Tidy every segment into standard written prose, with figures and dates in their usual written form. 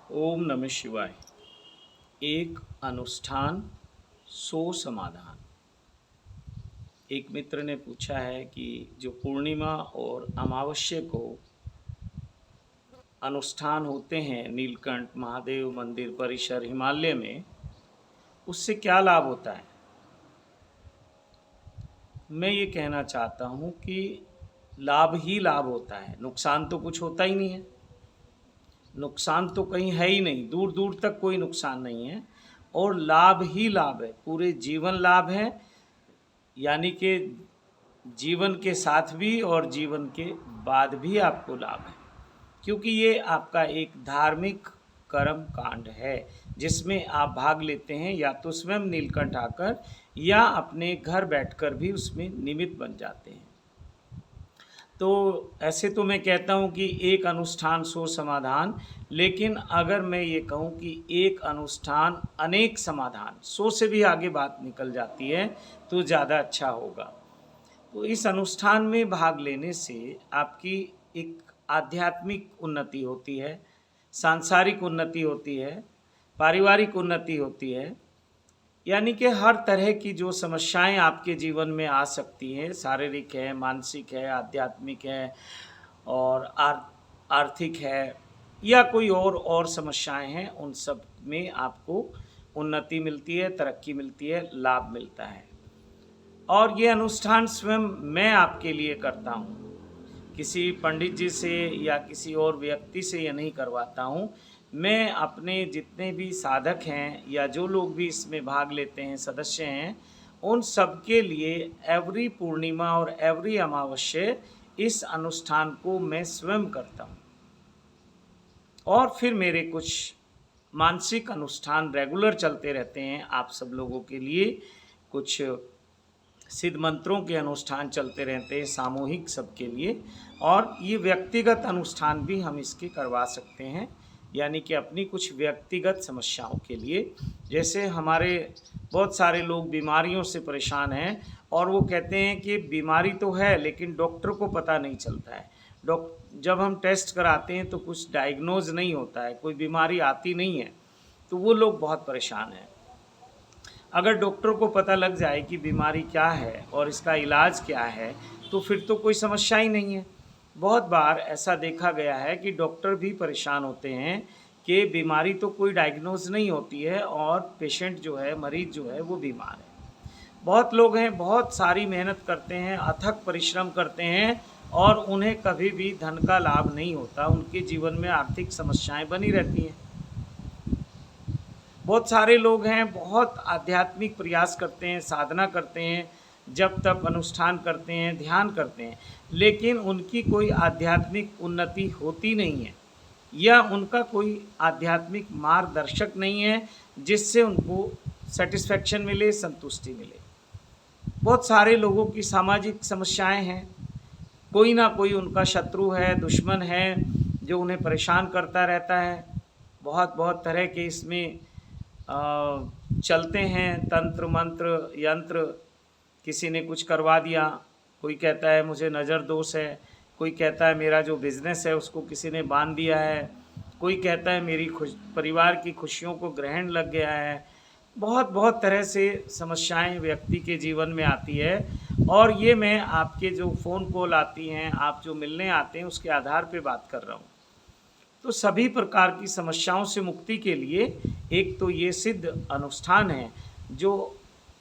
ओम नमः शिवाय। एक अनुष्ठान सो समाधान। एक मित्र ने पूछा है कि जो पूर्णिमा और अमावस्या को अनुष्ठान होते हैं नीलकंठ महादेव मंदिर परिसर हिमालय में, उससे क्या लाभ होता है। मैं ये कहना चाहता हूँ कि लाभ ही लाभ होता है, नुकसान तो कुछ होता ही नहीं है। नुकसान तो कहीं है ही नहीं, दूर दूर तक कोई नुकसान नहीं है और लाभ ही लाभ है, पूरे जीवन लाभ है। यानी कि जीवन के साथ भी और जीवन के बाद भी आपको लाभ है, क्योंकि ये आपका एक धार्मिक कर्म कांड है जिसमें आप भाग लेते हैं, या तो स्वयं नीलकंठ आकर या अपने घर बैठकर भी उसमें निमित्त बन जाते हैं। तो ऐसे तो मैं कहता हूँ कि एक अनुष्ठान सो समाधान, लेकिन अगर मैं ये कहूँ कि एक अनुष्ठान अनेक समाधान, सो से भी आगे बात निकल जाती है तो ज़्यादा अच्छा होगा। तो इस अनुष्ठान में भाग लेने से आपकी एक आध्यात्मिक उन्नति होती है, सांसारिक उन्नति होती है, पारिवारिक उन्नति होती है। यानी कि हर तरह की जो समस्याएं आपके जीवन में आ सकती हैं, शारीरिक है, मानसिक है, आध्यात्मिक है और आर्थिक है, या कोई और समस्याएं हैं, उन सब में आपको उन्नति मिलती है, तरक्की मिलती है, लाभ मिलता है। और ये अनुष्ठान स्वयं मैं आपके लिए करता हूँ, किसी पंडित जी से या किसी और व्यक्ति से ये नहीं करवाता हूँ। मैं अपने जितने भी साधक हैं या जो लोग भी इसमें भाग लेते हैं, सदस्य हैं, उन सब के लिए एवरी पूर्णिमा और एवरी अमावस्या इस अनुष्ठान को मैं स्वयं करता हूँ। और फिर मेरे कुछ मानसिक अनुष्ठान रेगुलर चलते रहते हैं आप सब लोगों के लिए। कुछ सिद्ध मंत्रों के अनुष्ठान चलते रहते हैं सामूहिक सबके लिए, और ये व्यक्तिगत अनुष्ठान भी हम इसके करवा सकते हैं, यानी कि अपनी कुछ व्यक्तिगत समस्याओं के लिए। जैसे हमारे बहुत सारे लोग बीमारियों से परेशान हैं और वो कहते हैं कि बीमारी तो है लेकिन डॉक्टर को पता नहीं चलता है। जब हम टेस्ट कराते हैं तो कुछ डायग्नोज नहीं होता है, कोई बीमारी आती नहीं है, तो वो लोग बहुत परेशान हैं। अगर डॉक्टर को पता लग जाए कि बीमारी क्या है और इसका इलाज क्या है, तो फिर तो कोई समस्या ही नहीं है। बहुत बार ऐसा देखा गया है कि डॉक्टर भी परेशान होते हैं कि बीमारी तो कोई डायग्नोज नहीं होती है और पेशेंट जो है, मरीज जो है, वो बीमार है। बहुत लोग हैं, बहुत सारी मेहनत करते हैं, अथक परिश्रम करते हैं और उन्हें कभी भी धन का लाभ नहीं होता, उनके जीवन में आर्थिक समस्याएं बनी रहती हैं। बहुत सारे लोग हैं, बहुत आध्यात्मिक प्रयास करते हैं, साधना करते हैं, जब तप अनुष्ठान करते हैं, ध्यान करते हैं, लेकिन उनकी कोई आध्यात्मिक उन्नति होती नहीं है, या उनका कोई आध्यात्मिक मार्गदर्शक नहीं है जिससे उनको सेटिस्फैक्शन मिले, संतुष्टि मिले। बहुत सारे लोगों की सामाजिक समस्याएं हैं, कोई ना कोई उनका शत्रु है, दुश्मन है, जो उन्हें परेशान करता रहता है। बहुत बहुत तरह के इसमें चलते हैं, तंत्र मंत्र यंत्र। किसी ने कुछ करवा दिया, कोई कहता है मुझे नज़र दोष है, कोई कहता है मेरा जो बिज़नेस है उसको किसी ने बांध दिया है, कोई कहता है मेरी परिवार की खुशियों को ग्रहण लग गया है। बहुत बहुत तरह से समस्याएं व्यक्ति के जीवन में आती है, और ये मैं आपके जो फ़ोन कॉल आती हैं, आप जो मिलने आते हैं, उसके आधार पे बात कर रहा हूँ। तो सभी प्रकार की समस्याओं से मुक्ति के लिए एक तो ये सिद्ध अनुष्ठान है जो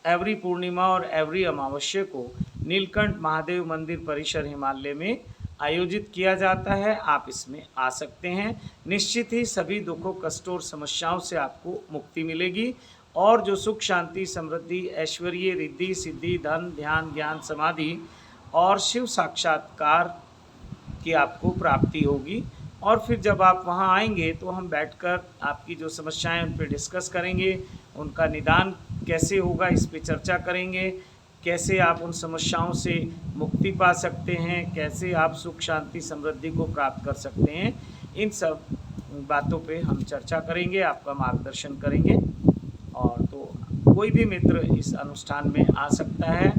एवरी पूर्णिमा और एवरी अमावस्या को नीलकंठ महादेव मंदिर परिसर हिमालय में आयोजित किया जाता है। आप इसमें आ सकते हैं, निश्चित ही सभी दुखों, कष्टों और समस्याओं से आपको मुक्ति मिलेगी, और जो सुख, शांति, समृद्धि, ऐश्वर्य, रिद्धि, सिद्धि, धन, ध्यान, ज्ञान, समाधि और शिव साक्षात्कार की आपको प्राप्ति होगी। और फिर जब आप वहाँ आएंगे तो हम बैठकर आपकी जो समस्याएं उन पर डिस्कस करेंगे, उनका निदान कैसे होगा इस पे चर्चा करेंगे, कैसे आप उन समस्याओं से मुक्ति पा सकते हैं, कैसे आप सुख, शांति, समृद्धि को प्राप्त कर सकते हैं। इन सब बातों पे हम चर्चा करेंगे, आपका मार्गदर्शन करेंगे। और तो कोई भी मित्र इस अनुष्ठान में आ सकता है,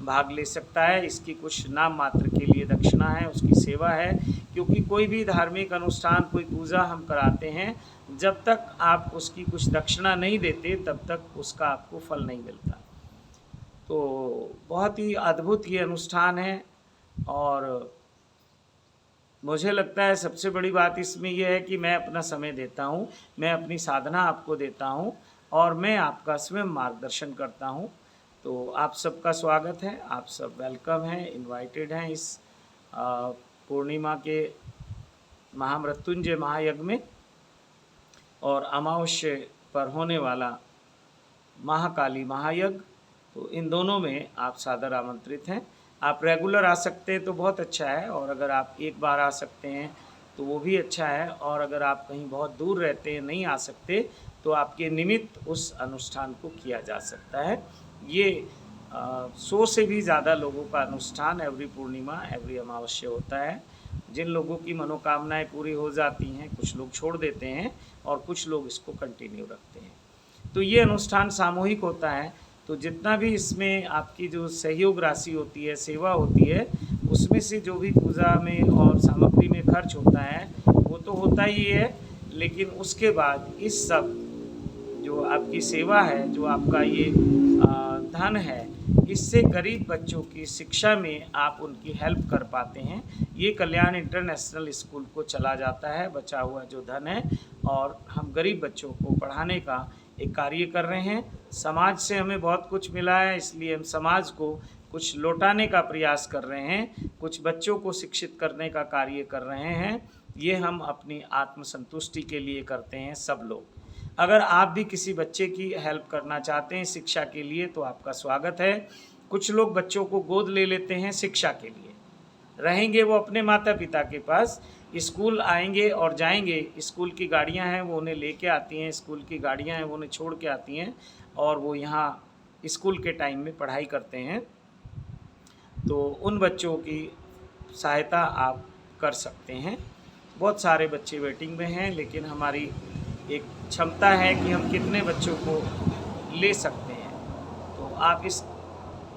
भाग ले सकता है। इसकी कुछ नाम मात्र के लिए दक्षिणा है, उसकी सेवा है, क्योंकि कोई भी धार्मिक अनुष्ठान, कोई पूजा हम कराते हैं, जब तक आप उसकी कुछ दक्षिणा नहीं देते तब तक उसका आपको फल नहीं मिलता। तो बहुत ही अद्भुत ये अनुष्ठान है। और मुझे लगता है सबसे बड़ी बात इसमें यह है कि मैं अपना समय देता हूँ, मैं अपनी साधना आपको देता हूँ और मैं आपका स्वयं मार्गदर्शन करता हूँ। तो आप सबका स्वागत है, आप सब वेलकम हैं, इनवाइटेड हैं इस पूर्णिमा के महामृत्युंजय महायज्ञ में और अमावस्या पर होने वाला महाकाली महायज्ञ। तो इन दोनों में आप सादर आमंत्रित हैं। आप रेगुलर आ सकते हैं तो बहुत अच्छा है, और अगर आप एक बार आ सकते हैं तो वो भी अच्छा है, और अगर आप कहीं बहुत दूर रहते हैं, नहीं आ सकते, तो आपके निमित्त उस अनुष्ठान को किया जा सकता है। ये 100 से भी ज़्यादा लोगों का अनुष्ठान एवरी पूर्णिमा, एवरी अमावस्या होता है। जिन लोगों की मनोकामनाएं पूरी हो जाती हैं, कुछ लोग छोड़ देते हैं और कुछ लोग इसको कंटिन्यू रखते हैं। तो ये अनुष्ठान सामूहिक होता है, तो जितना भी इसमें आपकी जो सहयोग राशि होती है, सेवा होती है, उसमें से जो भी पूजा में और सामग्री में खर्च होता है वो तो होता ही है, लेकिन उसके बाद इस सब जो आपकी सेवा है, जो आपका ये धन है, इससे गरीब बच्चों की शिक्षा में आप उनकी हेल्प कर पाते हैं। ये कल्याण इंटरनेशनल स्कूल को चला जाता है बचा हुआ जो धन है, और हम गरीब बच्चों को पढ़ाने का एक कार्य कर रहे हैं। समाज से हमें बहुत कुछ मिला है, इसलिए हम समाज को कुछ लौटाने का प्रयास कर रहे हैं, कुछ बच्चों को शिक्षित करने का कार्य कर रहे हैं। ये हम अपनी आत्मसंतुष्टि के लिए करते हैं सब लोग। अगर आप भी किसी बच्चे की हेल्प करना चाहते हैं शिक्षा के लिए तो आपका स्वागत है। कुछ लोग बच्चों को गोद ले लेते हैं शिक्षा के लिए, रहेंगे वो अपने माता पिता के पास, स्कूल आएंगे और जाएंगे, स्कूल की गाड़ियां हैं वो उन्हें लेके आती हैं, स्कूल की गाड़ियां हैं वो उन्हें छोड़ के आती हैं, और वो यहाँ स्कूल के टाइम में पढ़ाई करते हैं। तो उन बच्चों की सहायता आप कर सकते हैं। बहुत सारे बच्चे वेटिंग में हैं, लेकिन हमारी एक क्षमता है कि हम कितने बच्चों को ले सकते हैं। तो आप इस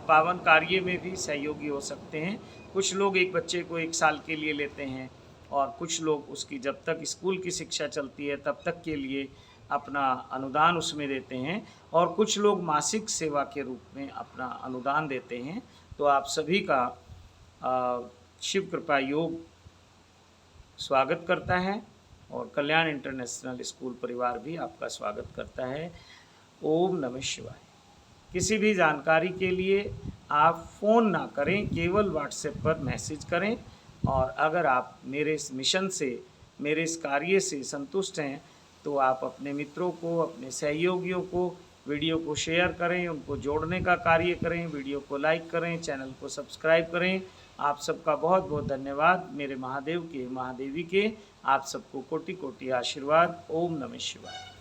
पावन कार्य में भी सहयोगी हो सकते हैं। कुछ लोग एक बच्चे को 1 साल के लिए लेते हैं, और कुछ लोग उसकी जब तक स्कूल की शिक्षा चलती है तब तक के लिए अपना अनुदान उसमें देते हैं, और कुछ लोग मासिक सेवा के रूप में अपना अनुदान देते हैं। तो आप सभी का शिव कृपा योग स्वागत करता है, और कल्याण इंटरनेशनल स्कूल परिवार भी आपका स्वागत करता है। ओम नमः शिवाय। किसी भी जानकारी के लिए आप फ़ोन ना करें, केवल व्हाट्सएप पर मैसेज करें। और अगर आप मेरे इस मिशन से, मेरे इस कार्य से संतुष्ट हैं तो आप अपने मित्रों को, अपने सहयोगियों को वीडियो को शेयर करें, उनको जोड़ने का कार्य करें, वीडियो को लाइक करें, चैनल को सब्सक्राइब करें। आप सबका बहुत बहुत धन्यवाद। मेरे महादेव के, महादेवी के आप सबको कोटि कोटि आशीर्वाद। ओम नमः शिवाय।